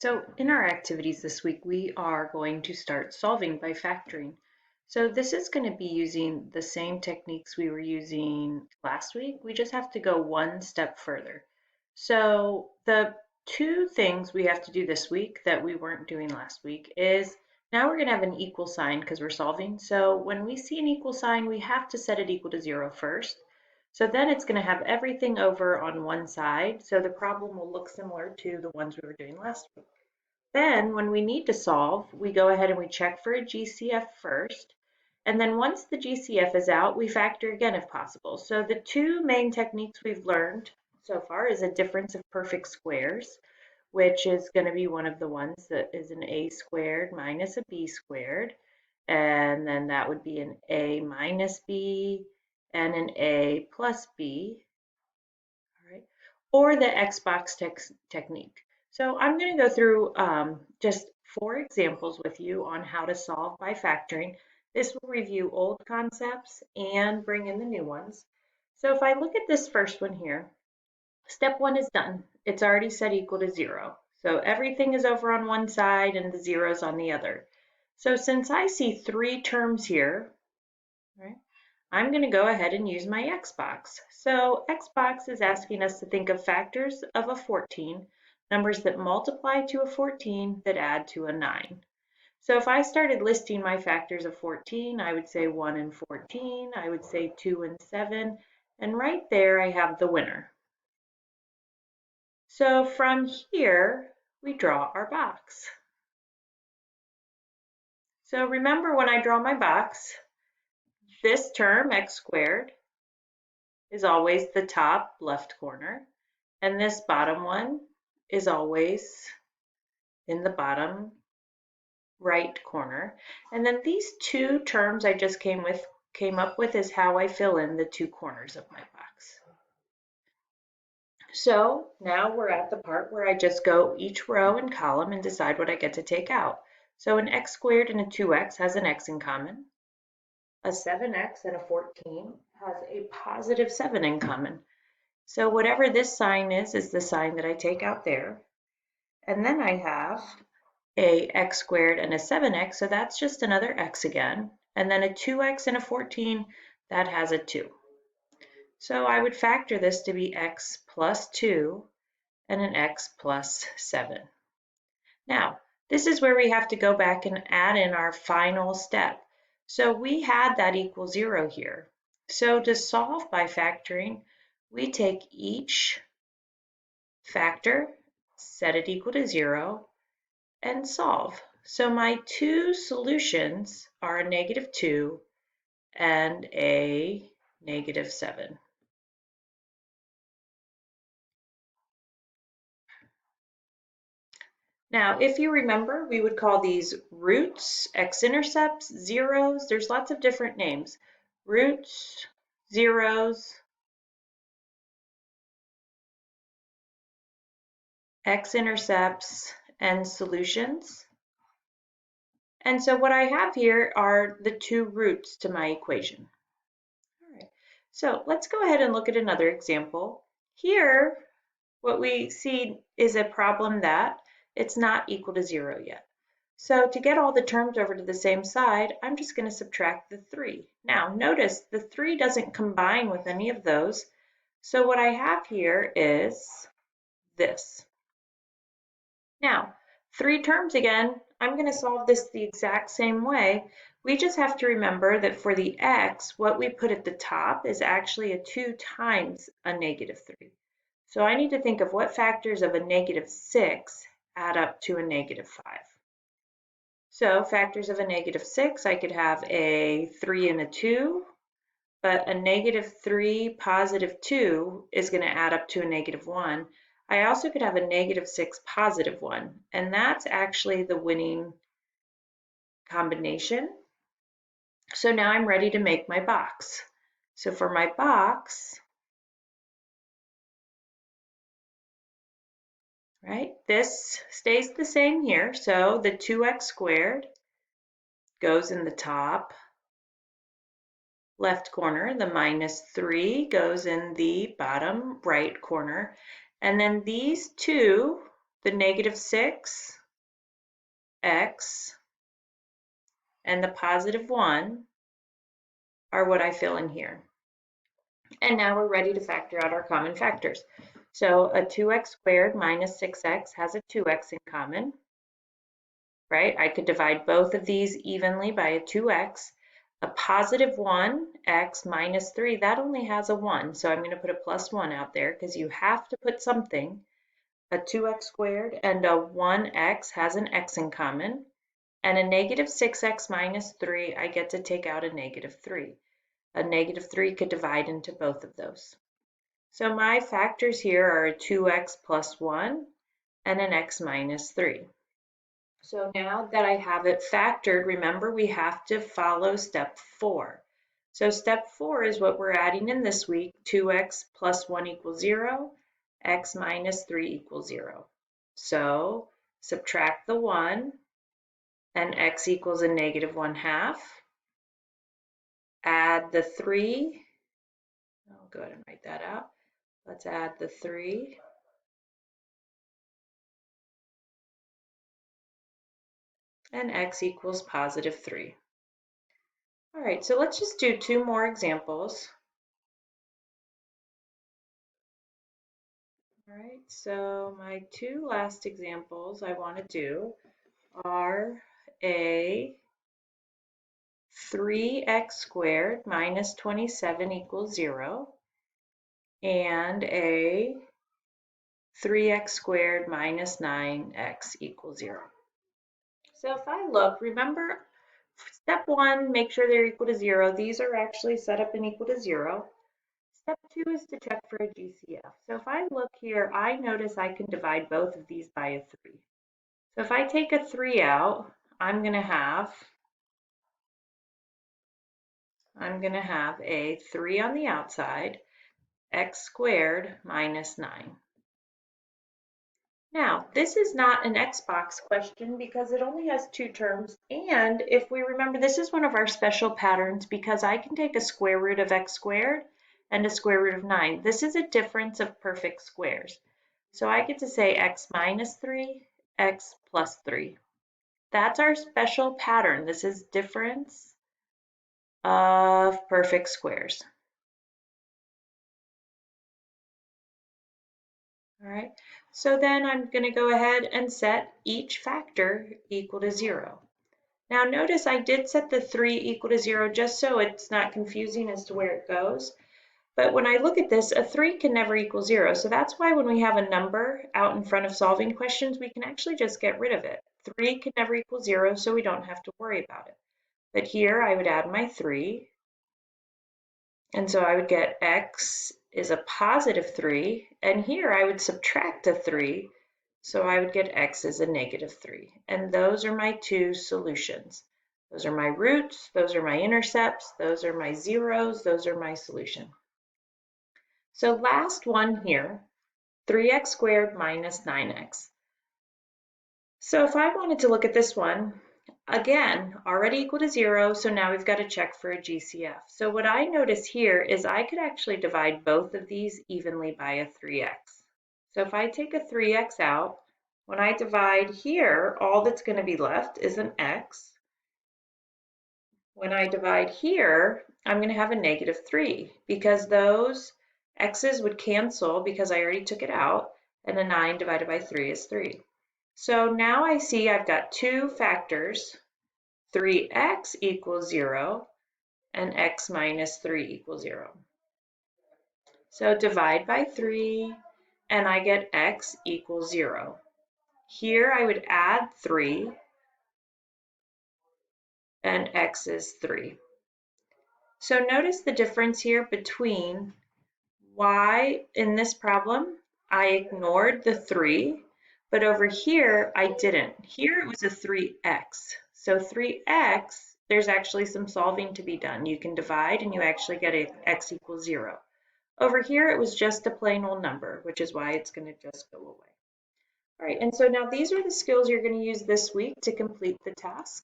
So in our activities this week, we are going to start solving by factoring. So this is going to be using the same techniques we were using last week. We just have to go one step further. So the two things we have to do this week that we weren't doing last week is now we're going to have an equal sign because we're solving. So when we see an equal sign, we have to set it equal to 0 first. So then it's going to have everything over on one side. So the problem will look similar to the ones we were doing last week. Then when we need to solve, we go ahead and we check for a GCF first. And then once the GCF is out, we factor again if possible. So the two main techniques we've learned so far is a difference of perfect squares, which is going to be one of the ones that is an a squared minus a b squared. And then that would be an a minus b and an a plus b. All right. Or the Xbox technique. So I'm going to go through just 4 examples with you on how to solve by factoring. This will review old concepts and bring in the new ones. So if I look at this first one here, step 1 is done. It's already set equal to 0. So everything is over on one side and the zeros on the other. So since I see 3 terms here, right, I'm going to go ahead and use my Xbox. So Xbox is asking us to think of factors of a 14, numbers that multiply to a 14 that add to a 9. So if I started listing my factors of 14, I would say 1 and 14, I would say 2 and 7, and right there I have the winner. So from here, we draw our box. So remember when I draw my box, this term, x squared, is always the top left corner, and this bottom one is always in the bottom right corner. And then these two terms I just came up with is how I fill in the two corners of my box. So now we're at the part where I just go each row and column and decide what I get to take out. So an x squared and a 2x has an x in common. A 7x and a 14 has a positive 7 in common. So whatever this sign is the sign that I take out there. And then I have a x squared and a 7x, so that's just another x again. And then a 2x and a 14, that has a 2. So I would factor this to be x plus 2 and an x plus 7. Now, this is where we have to go back and add in our final step. So we had that equal 0 here. So to solve by factoring, we take each factor, set it equal to 0, and solve. So my two solutions are a -2 and a -7. Now, if you remember, we would call these roots, x-intercepts, zeros. There's lots of different names. Roots, zeros, x-intercepts, and solutions. And so what I have here are the two roots to my equation. All right. So let's go ahead and look at another example. Here, what we see is a problem that it's not equal to 0 yet. So to get all the terms over to the same side, I'm just going to subtract the 3. Now notice the 3 doesn't combine with any of those. So what I have here is this. Now, 3 terms again, I'm going to solve this the exact same way. We just have to remember that for the x, what we put at the top is actually a 2 times a -3. So I need to think of what factors of a -6 add up to a -5. So factors of a -6, I could have a 3 and a 2, but a -3 positive 2 is going to add up to a -1. I also could have a -6 positive 1, and that's actually the winning combination. So now I'm ready to make my box. So for my box, right, this stays the same here. So the 2x squared goes in the top left corner. The -3 goes in the bottom right corner. And then these two the negative 6, x, and the positive 1 are what I fill in here. And now we're ready to factor out our common factors. So a 2x squared minus 6x has a 2x in common, right? I could divide both of these evenly by a 2x. A positive 1x minus 3, that only has a 1. So I'm going to put a plus 1 out there because you have to put something. A 2x squared and a 1x has an x in common. And a negative 6x minus 3, I get to take out a negative 3. A negative 3 could divide into both of those. So my factors here are a 2x plus 1 and an x minus 3. So now that I have it factored, remember we have to follow step 4. So step 4 is what we're adding in this week. 2x plus 1 equals 0, x minus 3 equals 0. So subtract the 1, and x equals a negative 1/2. Add the 3. I'll go ahead and write that out. Let's add the 3. And x equals positive 3. All right, so let's just do 2 more examples. All right, so my 2 last examples I want to do are a 3x squared minus 27 equals 0 and a 3x squared minus 9x equals 0. So if I look, remember step 1, make sure they're equal to 0. These are actually set up and equal to 0. Step 2 is to check for a GCF. So if I look here, I notice I can divide both of these by a 3. So if I take a 3 out, I'm going to have a 3 on the outside, x squared minus 9. Now, this is not an Xbox question because it only has 2 terms. And if we remember, this is one of our special patterns because I can take a square root of x squared and a square root of 9. This is a difference of perfect squares. So I get to say x minus 3, x plus 3. That's our special pattern. This is difference of perfect squares. All right, so then I'm going to go ahead and set each factor equal to 0. Now notice I did set the 3 equal to 0 just so it's not confusing as to where it goes. But when I look at this, a 3 can never equal 0. So that's why when we have a number out in front of solving questions, we can actually just get rid of it. 3 can never equal 0, so we don't have to worry about it. But here I would add my 3. And so I would get x is a positive 3. And here I would subtract a 3. So I would get x is a negative 3. And those are my 2 solutions. Those are my roots, those are my intercepts, those are my zeros, those are my solution. So last one here, 3x squared minus 9x. So if I wanted to look at this one, again, already equal to 0, so now we've got to check for a GCF. So what I notice here is I could actually divide both of these evenly by a 3x. So if I take a 3x out, when I divide here, all that's going to be left is an x. When I divide here, I'm going to have a negative 3 because those x's would cancel because I already took it out, and a 9 divided by 3 is 3. So now I see I've got 2 factors, 3x equals 0 and x minus 3 equals 0. So divide by 3 and I get x equals 0. Here I would add 3 and x is 3. So notice the difference here between why in this problem I ignored the 3, but over here I didn't. Here it was a 3x. So 3x, there's actually some solving to be done. You can divide and you actually get x equals 0. Over here it was just a plain old number, which is why it's going to just go away. All right, and so now these are the skills you're going to use this week to complete the task.